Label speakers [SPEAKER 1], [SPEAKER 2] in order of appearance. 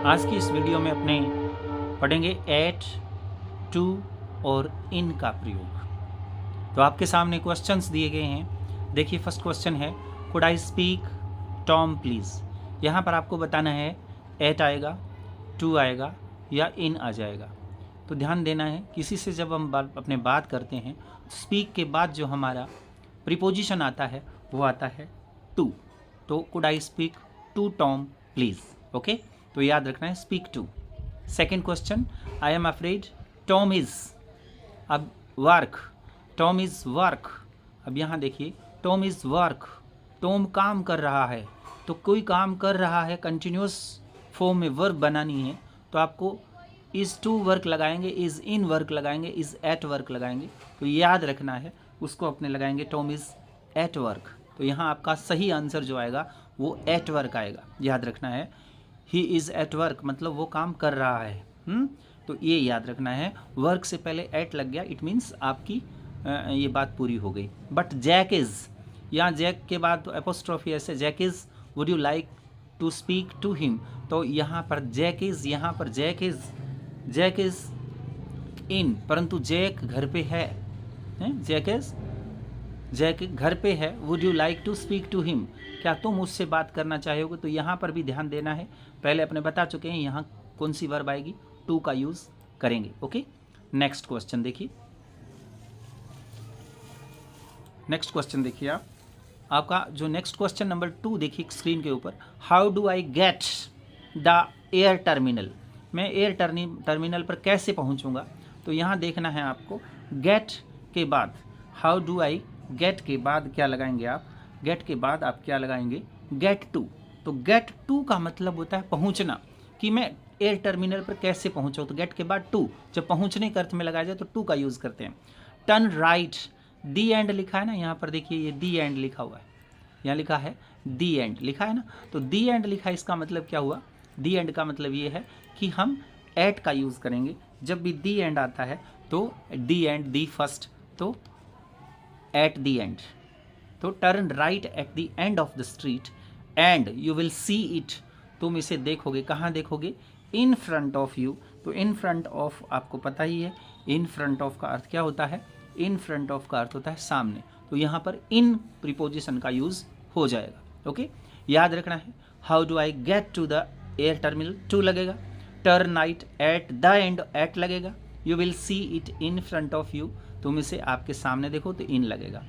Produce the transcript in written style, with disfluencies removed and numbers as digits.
[SPEAKER 1] आज की इस वीडियो में अपने पढ़ेंगे एट, टू और इन का प्रयोग। तो आपके सामने क्वेश्चंस दिए गए हैं। देखिए फर्स्ट क्वेश्चन है, could I speak Tom please. यहाँ पर आपको बताना है एट आएगा, टू आएगा या इन आ जाएगा। तो ध्यान देना है, किसी से जब हम अपने बात करते हैं स्पीक के बाद जो हमारा प्रीपोजिशन आता है वो आता है टू। तो could I speak to Tom please. Okay, तो याद रखना है speak to. Second question, I am afraid Tom is. अब वर्क, टॉम इज़ वर्क। अब यहाँ देखिए टॉम इज़ वर्क, टॉम काम कर रहा है। तो कोई काम कर रहा है, कंटिन्यूस फॉर्म में वर्ब बनानी है तो आपको इज़ टू वर्क लगाएंगे, इज़ इन वर्क लगाएंगे, इज़ एट वर्क लगाएंगे। तो याद रखना है उसको अपने लगाएंगे टॉम इज़ एट वर्क। तो यहाँ आपका सही आंसर जो आएगा वो एट वर्क आएगा। याद रखना है ही इज़ एट वर्क मतलब वो काम कर रहा है। तो ये याद रखना है, वर्क से पहले एट लग गया इट मीन्स आपकी ये बात पूरी हो गई। बट जैक इज़, यहाँ जैक के बाद तो एपोस्ट्रॉफी ऐसे, Jack is would you like to speak to him. तो यहाँ पर जैक इज़, यहाँ पर जैक इज़ इन, परंतु जैक घर पे है, जैक घर पे है। Would you like to speak to him, क्या तुम उससे बात करना चाहोगे। तो यहाँ पर भी ध्यान देना है, पहले अपने बता चुके हैं यहाँ कौन सी वर्ब आएगी, टू का यूज़ करेंगे। ओके, नेक्स्ट क्वेश्चन देखिए। नेक्स्ट क्वेश्चन देखिए आपका जो नेक्स्ट क्वेश्चन नंबर 2 देखिए स्क्रीन के ऊपर, how do I get the air terminal. मैं एयर टर्मिनल पर कैसे पहुंचूंगा। तो यहाँ देखना है आपको, गेट के बाद हाउ डू आई, गेट के बाद क्या लगाएंगे आप, गेट के बाद आप क्या लगाएंगे, गेट टू। तो गेट टू का मतलब होता है पहुंचना, कि मैं एयर टर्मिनल पर कैसे पहुंचूं। तो गेट के बाद टू, जब पहुंचने के अर्थ में लगाया जाए तो टू का यूज़ करते हैं। टर्न राइट, दी एंड लिखा है ना यहाँ पर, देखिए ये दी एंड लिखा हुआ है, यहाँ लिखा है दी एंड लिखा है ना। तो दी एंड लिखा है, इसका मतलब क्या हुआ, दी एंड का मतलब ये है कि हम एट का यूज़ करेंगे। जब भी दी एंड आता है तो दी एंड, दी फर्स्ट, तो एट दी एंड। तो turn right at the end of the street and you will see it, तुम इसे देखोगे। कहाँ देखोगे, इन फ्रंट ऑफ यू। तो इन फ्रंट ऑफ आपको पता ही है, इन फ्रंट ऑफ का अर्थ क्या होता है, इन फ्रंट ऑफ का अर्थ होता है सामने। तो यहाँ पर इन प्रीपोजिशन का यूज़ हो जाएगा। ओके, याद रखना है, how do I get to the air terminal, two लगेगा। Turn right at the end, at लगेगा। You will see it in front of you, तुम इसे आपके सामने देखो तो इन लगेगा।